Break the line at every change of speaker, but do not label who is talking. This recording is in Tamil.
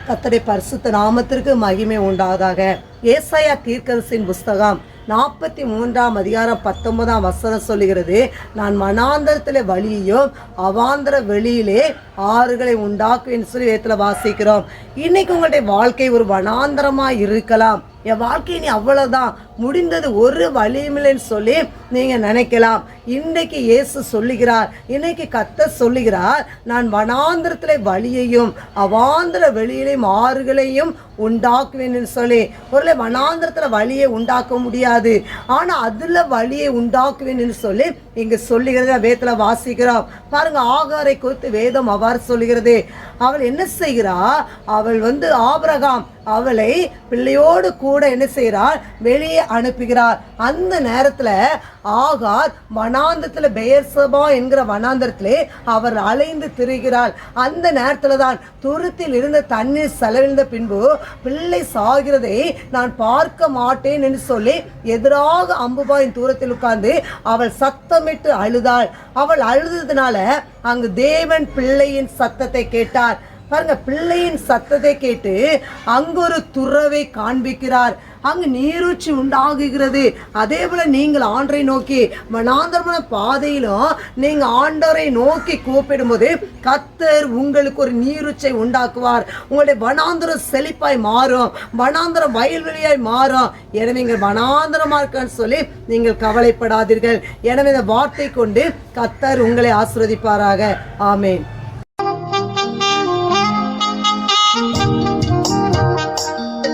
கர்த்தருடைய பரிசுத்த நாமத்திற்கு மகிமை உண்டாவதாக. ஏசாயா தீர்க்கதரிசியின் புஸ்தகம் 43ஆம் அதிகாரம் 19ஆம் வசனம் சொல்லுகிறது, நான் வனாந்தரத்திலே வழியையும் அவாந்தர வெளியிலே ஆறுகளை உண்டாக்குவேன் சொல்லி வேதத்தில் வாசிக்கிறோம். இன்னைக்கு உங்களுடைய வாழ்க்கை ஒரு வனாந்தரமாக இருக்கலாம். என் வாழ்க்கை நீ அவ்வளோதான், முடிந்தது, ஒரு வழியுமில்லைன்னு சொல்லி நீங்கள் நினைக்கலாம். இன்றைக்கு இயேசு சொல்லுகிறார், இன்னைக்கு கர்த்தர் சொல்லுகிறார், நான் வனாந்திரத்தில் வழியையும் அவாந்திர வெளியிலையும் ஆறுகளையும் உண்டாக்குவேன்னு சொல்லி. ஒரு வனாந்திரத்தில் வழியை உண்டாக்க முடியாது, ஆனால் அதில் வழியை உண்டாக்குவேன்னு சொல்லி இங்கே சொல்லுகிறத வேதத்தில் வாசிக்கிறோம். பாருங்க, ஆகாரை குறித்து வேதம் அவ்வாறு சொல்லுகிறது. அவள் என்ன செய்கிறா? அவள் ஆபிரகாம் அவளை பிள்ளையோடு கூட என்ன செய்கிறார்? வெளியே அனுப்புகிறார். அந்த நேரத்தில் ஆகார் வனாந்தரத்தில் பெயர்சபா என்கிற வனாந்தரத்திலே அவர் அலைந்து திரிகிறார். அந்த நேரத்தில் தான் துருத்தில் இருந்த தண்ணீர் செலவிழ்ந்த பின்பு பிள்ளை சாகிறதை நான் பார்க்க மாட்டேன் என்று சொல்லி எதிராக அம்புபாயின் தூரத்தில் உட்கார்ந்து அவள் சத்தமிட்டு அழுதாள். அவள் அழுததுனால அங்கு தேவன் பிள்ளையின் சத்தத்தை கேட்டார். பாருங்க, பிள்ளையின் சத்தத்தை கேட்டு அங்கு ஒரு துறவை காண்பிக்கிறார். அங்கு நீரூற்றி உண்டாகுகிறது. அதே போல நீங்கள் ஆண்டரை நோக்கி வனாந்தரமான பாதையிலும் நீங்கள் ஆண்டவரை நோக்கி கூப்பிடும்போது கர்த்தர் உங்களுக்கு ஒரு நீரூற்றை உண்டாக்குவார். உங்களுடைய வனாந்தரம் செழிப்பாய் மாறும், வனாந்தரம் வயல்வெளியாய் மாறும். எனவே நீங்கள் வனாந்தரமா இருக்கன்னு சொல்லி நீங்கள் கவலைப்படாதீர்கள். எனவே இந்த வார்த்தை கொண்டு கர்த்தர் உங்களை ஆசீர்வதிப்பாராக. ஆமென்.